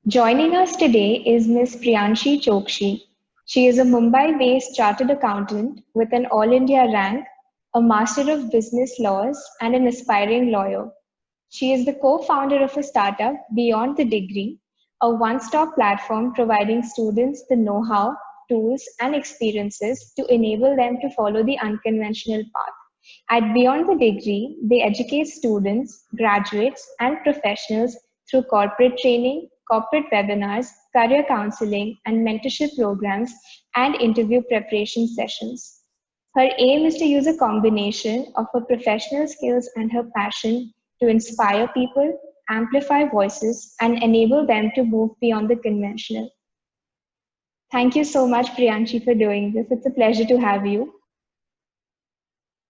Joining us today is Ms. Priyanshi Chokshi. She is a Mumbai-based chartered accountant with an All India rank, a Master of Business Laws, and an aspiring lawyer. She is the co-founder of a startup, Beyond the Degree, a one-stop platform providing students the know-how, tools, and experiences to enable them to follow the unconventional path. At Beyond the Degree, they educate students, graduates, and professionals through corporate training, corporate webinars, career counseling, and mentorship programs and interview preparation sessions. Her aim is to use a combination of her professional skills and her passion to inspire people, amplify voices, and enable them to move beyond the conventional. Thank you so much, Priyanshi, for doing this. It's a pleasure to have you.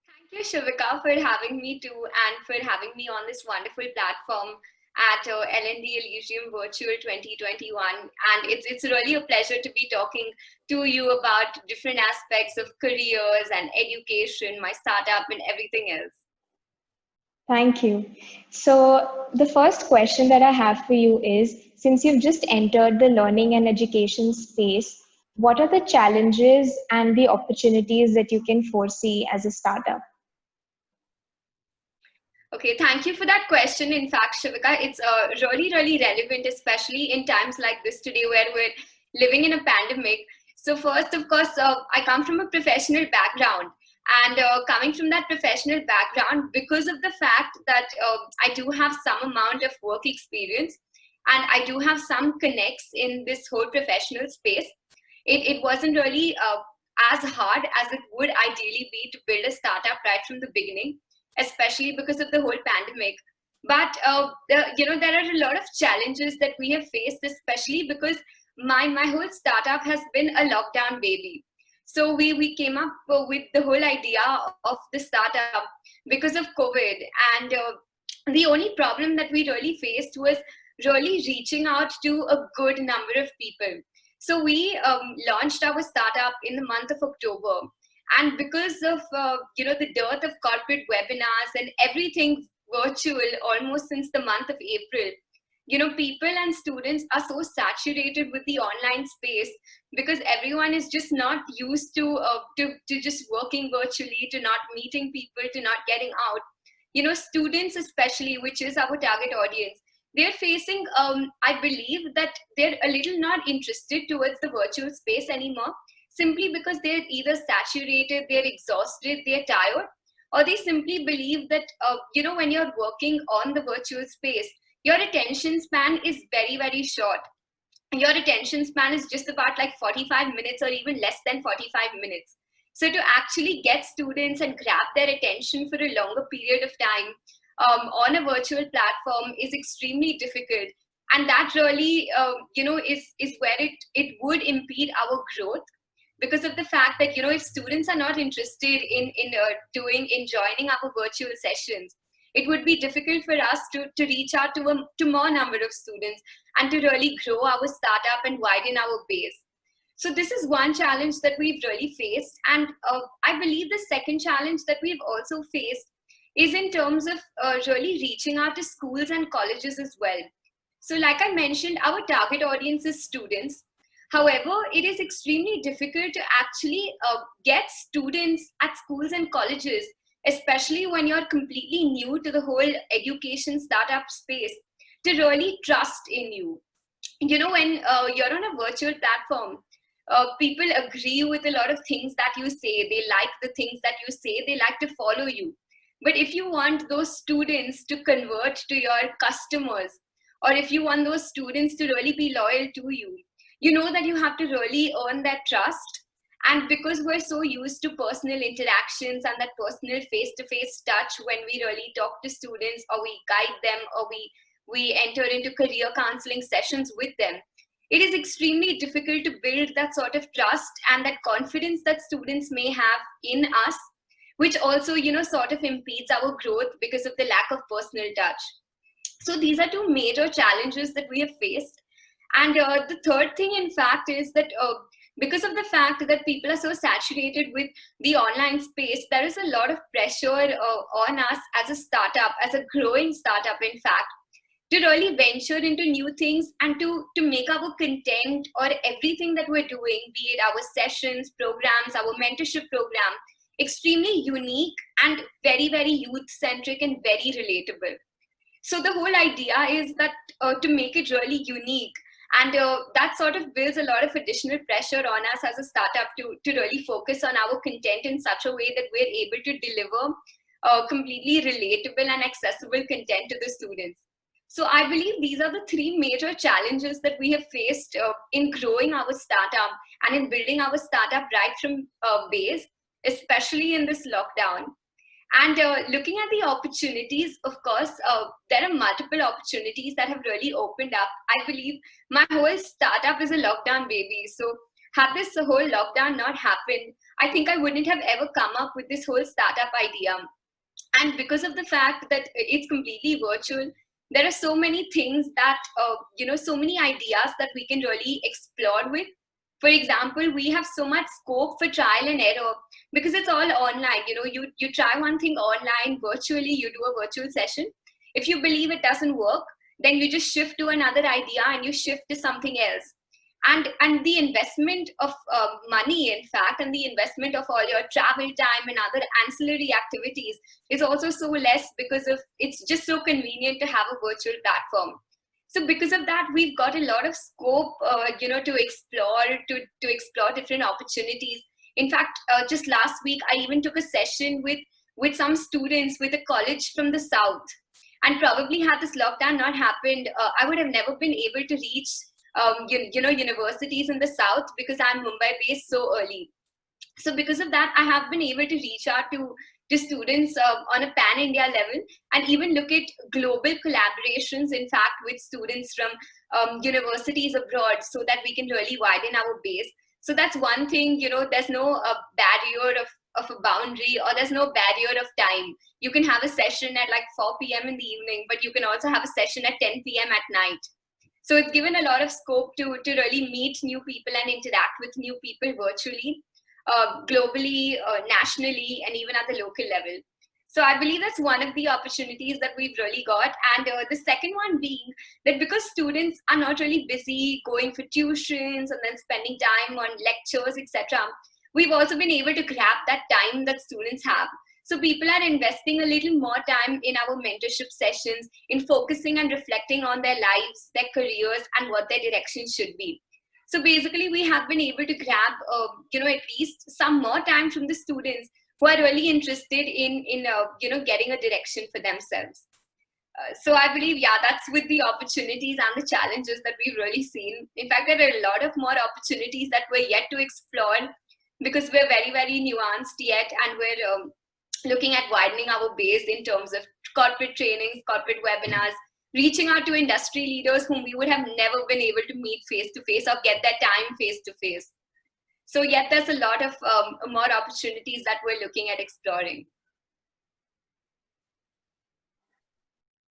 Thank you, Shivika, for having me too and for having me on this wonderful platform at LND Elysium Virtual 2021. And it's really a pleasure to be talking to you about different aspects of careers and education, my startup, and everything else. Thank you. So, the first question that I have for you is, since you've just entered the learning and education space, what are the challenges and the opportunities that you can foresee as a startup? Okay, thank you for that question. In fact, Shivika, it's really relevant, especially in times like this today where we're living in a pandemic. So first, of course, I come from a professional background. And coming from that professional background, because of the fact that I do have some amount of work experience and I do have some connects in this whole professional space, it wasn't really as hard as it would ideally be to build a startup right from the beginning, especially because of the whole pandemic. But there are a lot of challenges that we have faced, especially because my whole startup has been a lockdown baby. So we came up with the whole idea of the startup because of COVID, and the only problem that we really faced was really reaching out to a good number of people. So we launched our startup in the month of October, and because of the dearth of corporate webinars and everything virtual almost since the month of April, people and students are so saturated with the online space because everyone is just not used to just working virtually, to not meeting people, to not getting out. Students especially, which is our target audience, they're facing, I believe that they're a little not interested towards the virtual space anymore, simply because they're either saturated, they're exhausted, they're tired, or they simply believe that, when you're working on the virtual space, your attention span is very short. Your attention span is just about like 45 minutes or even less than 45 minutes. So to actually get students and grab their attention for a longer period of time on a virtual platform is extremely difficult. And that really, is where it would impede our growth, because of the fact that, if students are not interested in joining our virtual sessions, it would be difficult for us to reach out to more number of students and to really grow our startup and widen our base. So this is one challenge that we've really faced. And I believe the second challenge that we've also faced is in terms of really reaching out to schools and colleges as well. So like I mentioned, our target audience is students. However, it is extremely difficult to actually get students at schools and colleges, especially when you're completely new to the whole education startup space, to really trust in you. When you're on a virtual platform, people agree with a lot of things that you say. They like the things that you say. They like to follow you. But if you want those students to convert to your customers, or if you want those students to really be loyal to you, you know that you have to really earn that trust. And because we're so used to personal interactions and that personal face-to-face touch when we really talk to students, or we guide them, or we enter into career counseling sessions with them, it is extremely difficult to build that sort of trust and that confidence that students may have in us, which also, sort of impedes our growth because of the lack of personal touch. So these are two major challenges that we have faced. And the third thing, in fact, is that because of the fact that people are so saturated with the online space, there is a lot of pressure on us as a startup, as a growing startup, in fact, to really venture into new things and to make our content or everything that we're doing, be it our sessions, programs, our mentorship program, extremely unique and very, very youth centric and very relatable. So the whole idea is that to make it really unique, and that sort of builds a lot of additional pressure on us as a startup to really focus on our content in such a way that we're able to deliver completely relatable and accessible content to the students. So I believe these are the three major challenges that we have faced in growing our startup and in building our startup right from base, especially in this lockdown. And looking at the opportunities, of course, there are multiple opportunities that have really opened up. I believe my whole startup is a lockdown baby. So had this whole lockdown not happened, I think I wouldn't have ever come up with this whole startup idea. And because of the fact that it's completely virtual, there are so many things that, so many ideas that we can really explore with. For example, we have so much scope for trial and error because it's all online. You try one thing online, virtually, you do a virtual session. If you believe it doesn't work, then you just shift to another idea and you shift to something else. And the investment of money, in fact, and the investment of all your travel time and other ancillary activities is also so less because of it's just so convenient to have a virtual platform. So because of that, we've got a lot of scope, to explore different opportunities. In fact, just last week, I even took a session with some students with a college from the south, and probably had this lockdown not happened, I would have never been able to reach universities in the south because I'm Mumbai based so early. So because of that, I have been able to reach out to students on a pan-India level and even look at global collaborations, in fact, with students from universities abroad so that we can really widen our base. So that's one thing, there's no barrier of a boundary, or there's no barrier of time. You can have a session at like 4 p.m. in the evening, but you can also have a session at 10 p.m. at night. So it's given a lot of scope to really meet new people and interact with new people virtually, globally, nationally, and even at the local level. So I believe that's one of the opportunities that we've really got. And the second one being that because students are not really busy going for tuitions and then spending time on lectures, etc., we've also been able to grab that time that students have. So people are investing a little more time in our mentorship sessions, in focusing and reflecting on their lives, their careers, and what their direction should be. So basically, we have been able to grab, at least some more time from the students who are really interested in getting a direction for themselves. So I believe, yeah, that's with the opportunities and the challenges that we've really seen. In fact, there are a lot of more opportunities that we're yet to explore because we're very, very nuanced yet, and we're looking at widening our base in terms of corporate trainings, corporate webinars, reaching out to industry leaders whom we would have never been able to meet face to face or get that time face to face. So yet there's a lot of more opportunities that we're looking at exploring.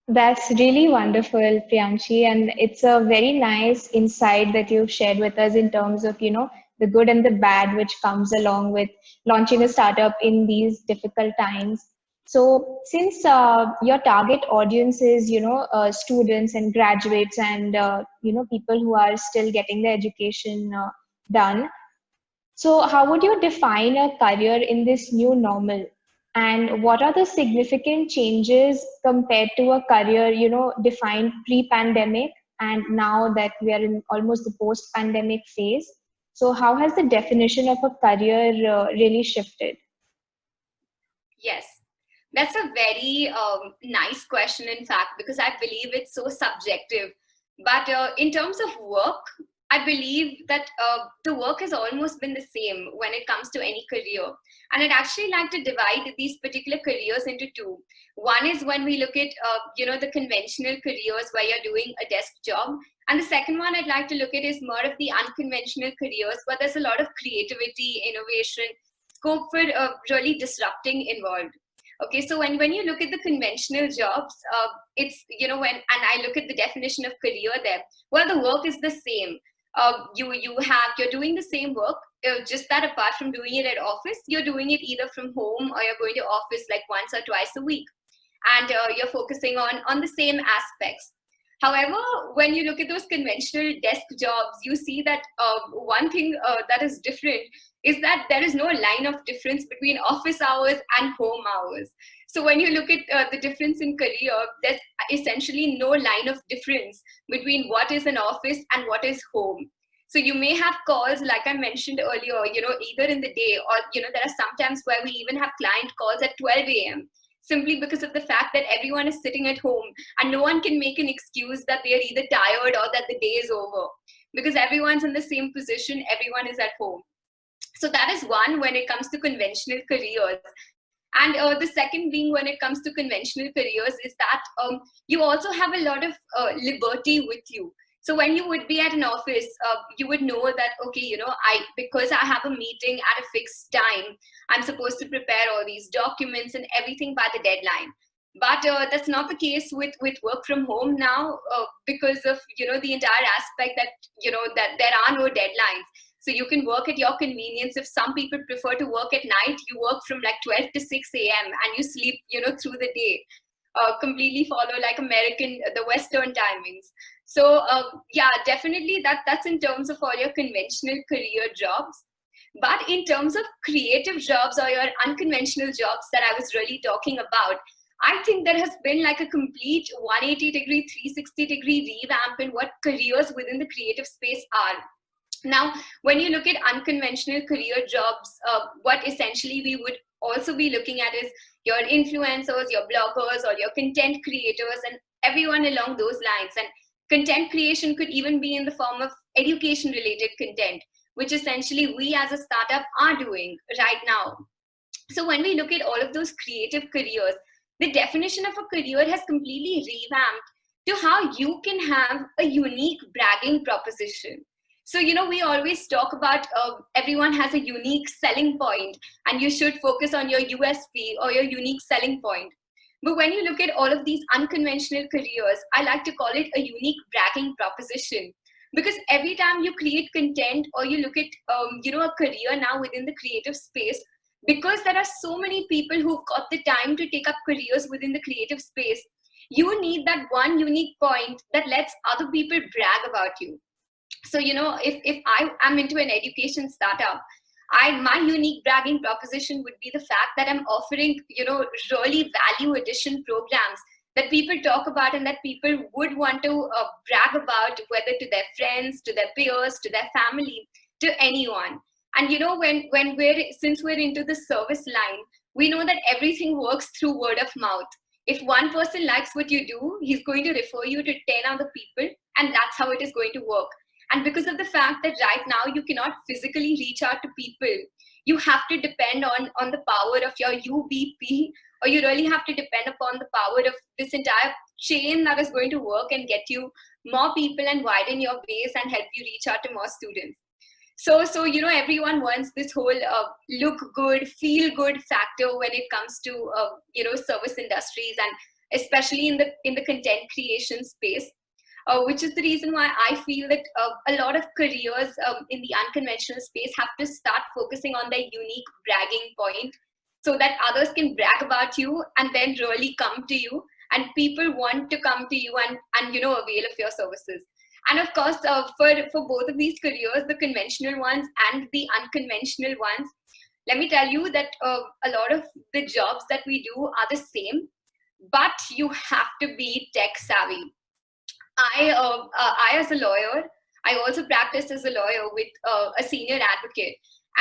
That's really wonderful, Priyanshi, and it's a very nice insight that you've shared with us in terms of, the good and the bad which comes along with launching a startup in these difficult times. So, since your target audience is, students and graduates and, people who are still getting their education done, so how would you define a career in this new normal? And what are the significant changes compared to a career, defined pre-pandemic and now that we are in almost the post-pandemic phase? So how has the definition of a career really shifted? Yes, that's a very nice question, in fact, because I believe it's so subjective. But in terms of work, I believe that the work has almost been the same when it comes to any career. And I'd actually like to divide these particular careers into two. One is when we look at, the conventional careers where you're doing a desk job. And the second one I'd like to look at is more of the unconventional careers where there's a lot of creativity, innovation, scope for really disrupting involved. Okay, so when you look at the conventional jobs, it's, and I look at the definition of career there, well, the work is the same. You're doing the same work, just that apart from doing it at office, you're doing it either from home or you're going to office like once or twice a week, and you're focusing on the same aspects. However, when you look at those conventional desk jobs, you see that one thing that is different is that there is no line of difference between office hours and home hours. So when you look at the difference in career, there's essentially no line of difference between what is an office and what is home. So you may have calls, like I mentioned earlier, either in the day, or, there are sometimes where we even have client calls at 12 a.m. simply because of the fact that everyone is sitting at home and no one can make an excuse that they are either tired or that the day is over, because everyone's in the same position, everyone is at home. So that is one when it comes to conventional careers. And the second being, when it comes to conventional careers, is that you also have a lot of liberty with you. So when you would be at an office, you would know that, okay, because I have a meeting at a fixed time, I'm supposed to prepare all these documents and everything by the deadline. But that's not the case with work from home now, because of the entire aspect that that there are no deadlines. So you can work at your convenience. If some people prefer to work at night, you work from like 12 to 6 a.m. and you sleep through the day. Completely follow like American, the Western timings. So yeah, definitely that's in terms of all your conventional career jobs. But in terms of creative jobs or your unconventional jobs that I was really talking about, I think there has been like a complete 180-degree, 360-degree revamp in what careers within the creative space are. Now, when you look at unconventional career jobs, what essentially we would also be looking at is your influencers, your bloggers, or your content creators, and everyone along those lines. And content creation could even be in the form of education related content, which essentially we as a startup are doing right now. So when we look at all of those creative careers, the definition of a career has completely revamped to how you can have a unique bragging proposition. So, we always talk about everyone has a unique selling point, and you should focus on your USP or your unique selling point. But when you look at all of these unconventional careers, I like to call it a unique bragging proposition. Because every time you create content or you look at, a career now within the creative space, because there are so many people who've got the time to take up careers within the creative space, you need that one unique point that lets other people brag about you. So, if I am into an education startup, my unique bragging proposition would be the fact that I'm offering, really value addition programs that people talk about and that people would want to brag about, whether to their friends, to their peers, to their family, to anyone. And, since we're into the service line, we know that everything works through word of mouth. If one person likes what you do, he's going to refer you to 10 other people, and that's how it is going to work. And because of the fact that right now you cannot physically reach out to people, you have to depend on the power of your UBP, or you really have to depend upon the power of this entire chain that is going to work and get you more people and widen your base and help you reach out to more students. So everyone wants this whole look good, feel good factor when it comes to service industries, and especially in the content creation space. Which is the reason why I feel that a lot of careers in the unconventional space have to start focusing on their unique bragging point, so that others can brag about you and then really come to you, and people want to come to you and avail of your services. And of course, for both of these careers, the conventional ones and the unconventional ones, let me tell you that a lot of the jobs that we do are the same, but you have to be tech savvy. I as a lawyer, I also practiced as a lawyer with a senior advocate.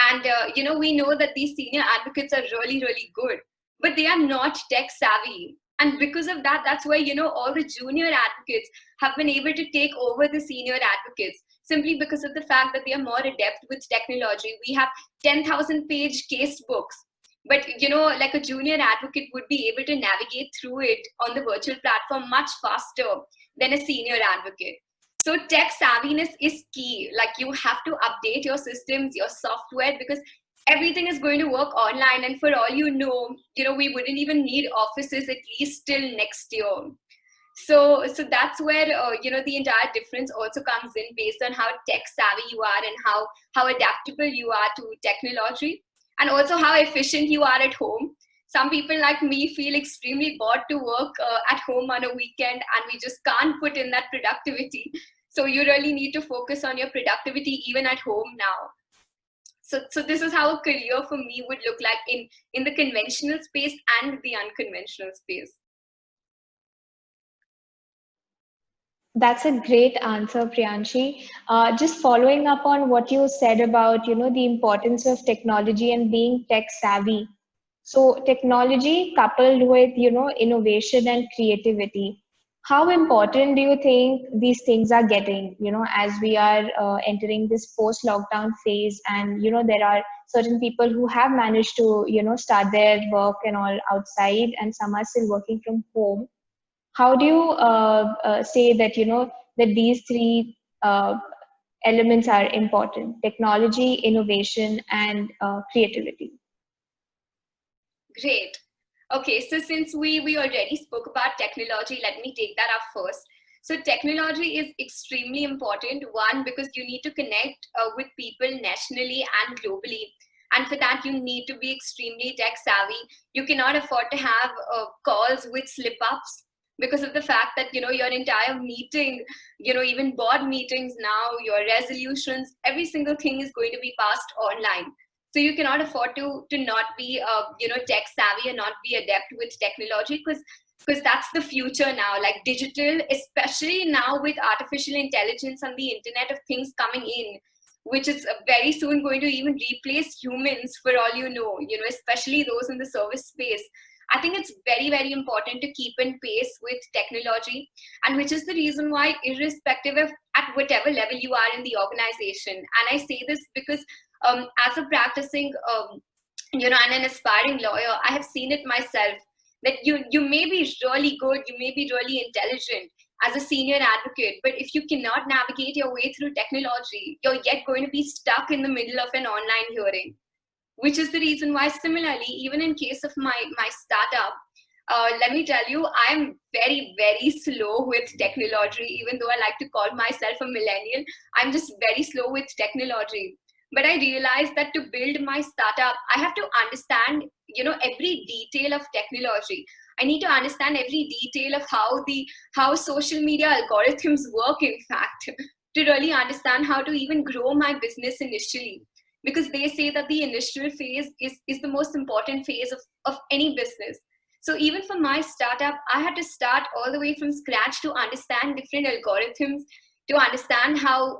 And, we know that these senior advocates are really, really good, but they are not tech savvy. And because of that, that's why, all the junior advocates have been able to take over the senior advocates, simply because of the fact that they are more adept with technology. We have 10,000 page case books, but, like a junior advocate would be able to navigate through it on the virtual platform much faster than a senior advocate. So tech savviness is key. Like, you have to update your systems, your software, because everything is going to work online. And for all we wouldn't even need offices at least till next year. So that's where, the entire difference also comes in, based on how tech savvy you are and how adaptable you are to technology, and also how efficient you are at home. some people like me feel extremely bored to work at home on a weekend, and we just can't put in that productivity. So you really need to focus on your productivity even at home now. So this is how a career for me would look like in the conventional space and the unconventional space. That's a great answer, Priyanshi. Just following up on what you said about, the importance of technology and being tech savvy. So technology coupled with, innovation and creativity. How important do you think these things are getting, as we are entering this post-lockdown phase, and, there are certain people who have managed to, start their work and all outside, and some are still working from home. How do you say that, that these three elements are important: technology, innovation, and creativity? Great. Okay, so since we already spoke about technology, let me take that up first. So technology is extremely important. One, because you need to connect with people nationally and globally. And for that, you need to be extremely tech savvy. You cannot afford to have calls with slip ups, because of the fact that, your entire meeting, even board meetings now, your resolutions, every single thing is going to be passed online. So you cannot afford to not be tech savvy and not be adept with technology, because that's the future now. Like digital, especially now with artificial intelligence and the internet of things coming in, which is very soon going to even replace humans, for all you know, especially those in the service space. I think it's very, very important to keep in pace with technology, and which is the reason why, irrespective of at whatever level you are in the organization, and I say this because as a practicing, and an aspiring lawyer, I have seen it myself, that you may be really good, you may be really intelligent as a senior advocate, but if you cannot navigate your way through technology, you're yet going to be stuck in the middle of an online hearing. Which is the reason why, similarly, even in case of my startup, let me tell you, I'm very, very slow with technology. Even though I like to call myself a millennial, I'm just very slow with technology. But I realized that to build my startup, I have to understand, every detail of technology. I need to understand every detail of how social media algorithms work, in fact, to really understand how to even grow my business initially, because they say that the initial phase is the most important phase of any business. So even for my startup, I had to start all the way from scratch to understand different algorithms, to understand how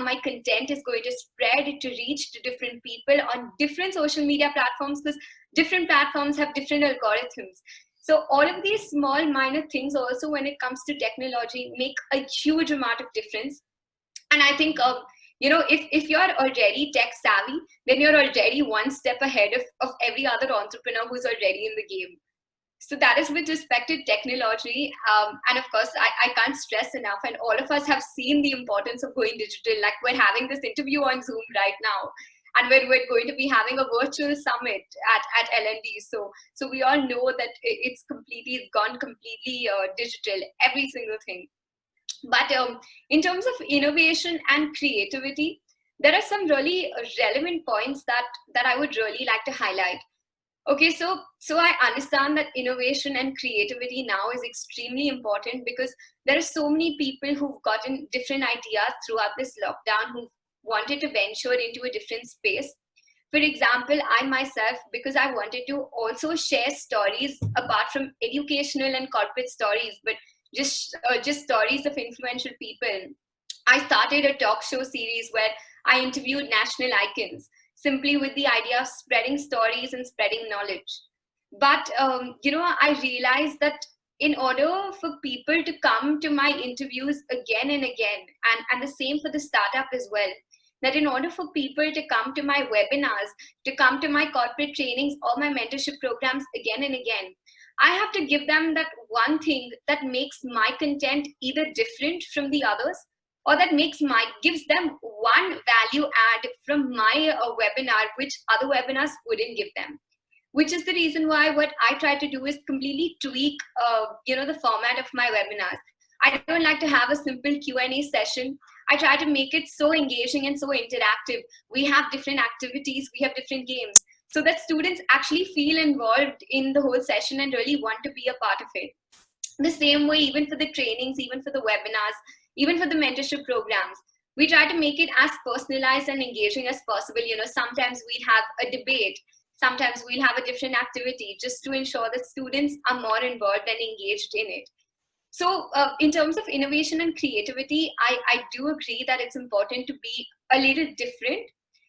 my content is going to spread to reach to different people on different social media platforms, because different platforms have different algorithms. So all of these small minor things also, when it comes to technology, make a huge amount of difference. And I think if you're already tech savvy, then you're already one step ahead of every other entrepreneur who's already in the game. So that is with respect to technology. And of course, I can't stress enough, and all of us have seen the importance of going digital. Like, we're having this interview on Zoom right now, and we're going to be having a virtual summit at LND. So we all know that it's gone completely digital, every single thing. But in terms of innovation and creativity, there are some really relevant points that I would really like to highlight. Okay, so I understand that innovation and creativity now is extremely important, because there are so many people who've gotten different ideas throughout this lockdown, who wanted to venture into a different space. For example, I myself, because I wanted to also share stories apart from educational and corporate stories, but just stories of influential people, I started a talk show series where I interviewed national icons, simply with the idea of spreading stories and spreading knowledge. But I realized that in order for people to come to my interviews again and again, and the same for the startup as well, that in order for people to come to my webinars, to come to my corporate trainings or my mentorship programs again and again, I have to give them that one thing that makes my content either different from the others, or that gives them one value add from my webinar, which other webinars wouldn't give them. Which is the reason why what I try to do is completely tweak the format of my webinars. I don't like to have a simple Q&A session. I try to make it so engaging and so interactive. We have different activities, we have different games. so that students actually feel involved in the whole session and really want to be a part of it. The same way, even for the trainings, even for the webinars, even for the mentorship programs, we try to make it as personalized and engaging as possible. Sometimes we'll have a debate, sometimes we'll have a different activity, just to ensure that students are more involved and engaged in it. So in terms of innovation and creativity, I do agree that it's important to be a little different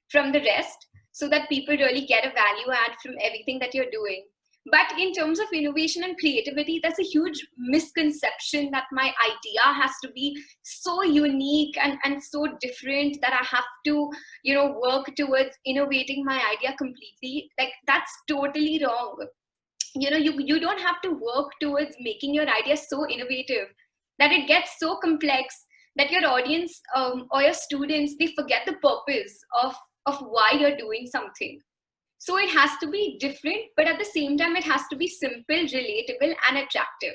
from the rest so that people really get a value add from everything that you're doing. But in terms of innovation and creativity, that's a huge misconception that my idea has to be so unique and so different that I have to, work towards innovating my idea completely. Like, that's totally wrong. You don't have to work towards making your idea so innovative that it gets so complex that your audience or your students, they forget the purpose of why you're doing something. So it has to be different, but at the same time, it has to be simple, relatable, and attractive.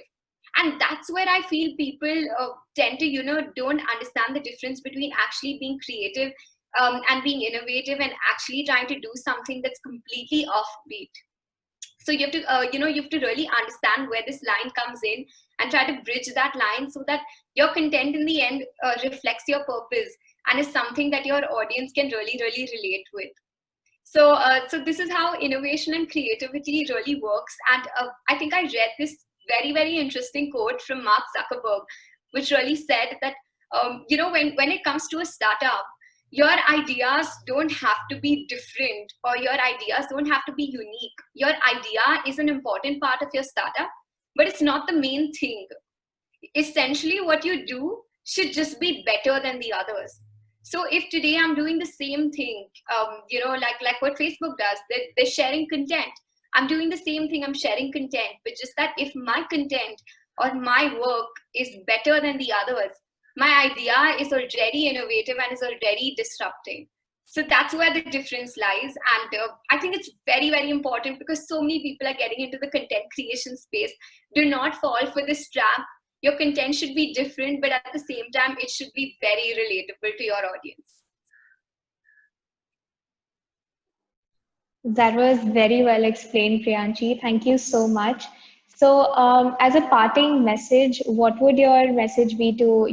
And that's where I feel people tend to, don't understand the difference between actually being creative and being innovative and actually trying to do something that's completely offbeat. So you have to, you have to really understand where this line comes in and try to bridge that line so that your content in the end reflects your purpose and is something that your audience can really, really relate with. So, so this is how innovation and creativity really works. And I think I read this very, very interesting quote from Mark Zuckerberg, which really said that, when it comes to a startup, your ideas don't have to be different, or your ideas don't have to be unique. Your idea is an important part of your startup, but it's not the main thing. Essentially, what you do should just be better than the others. So if today I'm doing the same thing, like what Facebook does, they're sharing content. I'm doing the same thing, I'm sharing content, but just that if my content or my work is better than the others, my idea is already innovative and is already disrupting. So that's where the difference lies. And I think it's very, very important because so many people are getting into the content creation space. Do not fall for this trap. Your content should be different, but at the same time, it should be very relatable to your audience. That was very well explained, Priyanshi. Thank you so much. So, as a parting message, what would your message be to,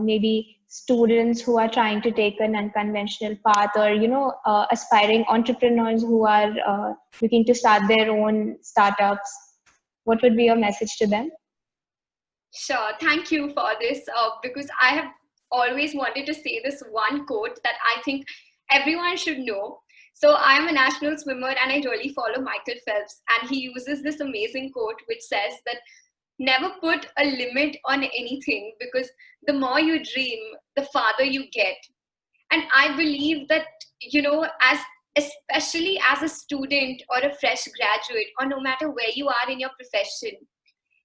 maybe students who are trying to take an unconventional path, or, aspiring entrepreneurs who are looking to start their own startups? What would be your message to them? Sure. Thank you for this, because I have always wanted to say this one quote that I think everyone should know. So I'm a national swimmer and I really follow Michael Phelps, and he uses this amazing quote which says that never put a limit on anything, because the more you dream, the farther you get. And I believe that, as especially as a student or a fresh graduate, or no matter where you are in your profession,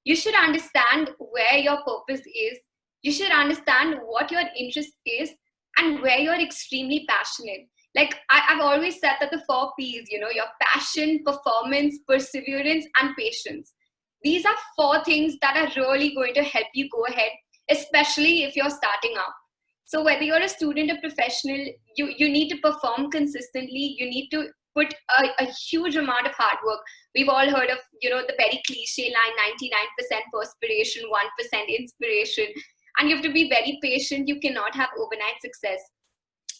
you should understand where your purpose is. You should understand what your interest is and where you're extremely passionate. Like I've always said that the 4 P's, your passion, performance, perseverance, and patience. These are 4 things that are really going to help you go ahead, especially if you're starting up. So whether you're a student or professional, you need to perform consistently. You need to put a huge amount of hard work. We've all heard of, the very cliche line, 99% perspiration, 1% inspiration. And you have to be very patient. You cannot have overnight success.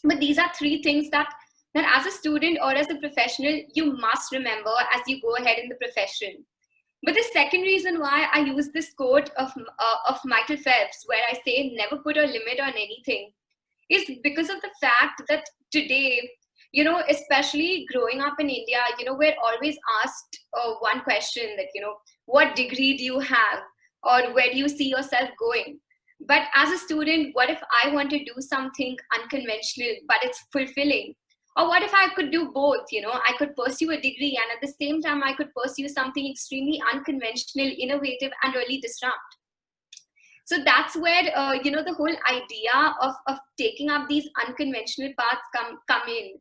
But these are 3 things that as a student or as a professional, you must remember as you go ahead in the profession. But the second reason why I use this quote of Michael Phelps, where I say never put a limit on anything, is because of the fact that today, especially growing up in India, we're always asked one question that, what degree do you have, or where do you see yourself going? But as a student, what if I want to do something unconventional, but it's fulfilling? Or what if I could do both? I could pursue a degree and at the same time, I could pursue something extremely unconventional, innovative, and really disrupt. So that's where, the whole idea of taking up these unconventional paths come in.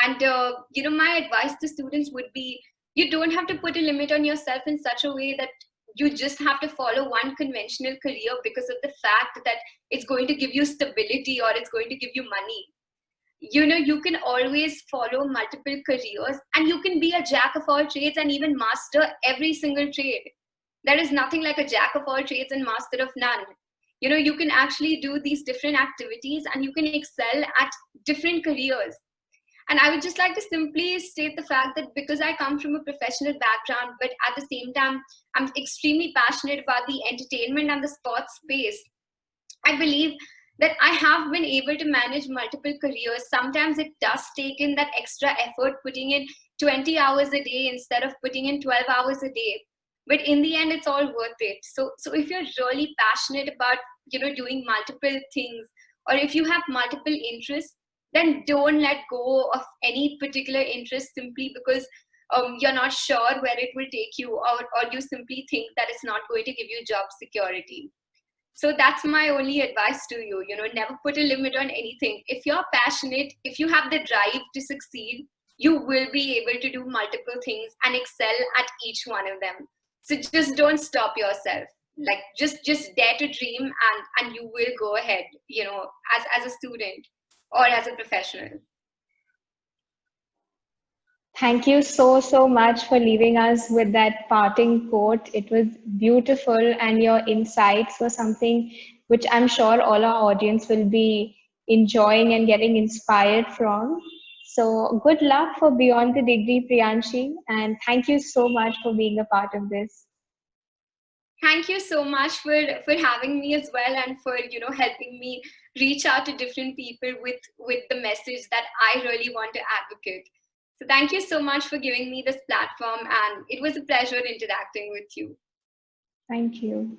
And, my advice to students would be, you don't have to put a limit on yourself in such a way that you just have to follow one conventional career because of the fact that it's going to give you stability or it's going to give you money. you can always follow multiple careers, and you can be a jack of all trades and even master every single trade. There is nothing like a jack of all trades and master of none. You can actually do these different activities and you can excel at different careers. And I would just like to simply state the fact that because I come from a professional background, but at the same time, I'm extremely passionate about the entertainment and the sports space, I believe that I have been able to manage multiple careers. Sometimes it does take in that extra effort, putting in 20 hours a day instead of putting in 12 hours a day. But in the end, it's all worth it. So if you're really passionate about, doing multiple things, or if you have multiple interests, then don't let go of any particular interest simply because you're not sure where it will take you, or you simply think that it's not going to give you job security. So that's my only advice to you. Never put a limit on anything. If you're passionate, if you have the drive to succeed, you will be able to do multiple things and excel at each one of them. So just don't stop yourself. Like just dare to dream, and you will go ahead, as a student or as a professional. Thank you so, so much for leaving us with that parting quote. It was beautiful, and your insights were something which I'm sure all our audience will be enjoying and getting inspired from. So, good luck for Beyond the Degree, Priyanshi, and thank you so much for being a part of this. Thank you so much for having me as well, and for helping me reach out to different people with the message that I really want to advocate. So thank you so much for giving me this platform, and it was a pleasure interacting with you. Thank you.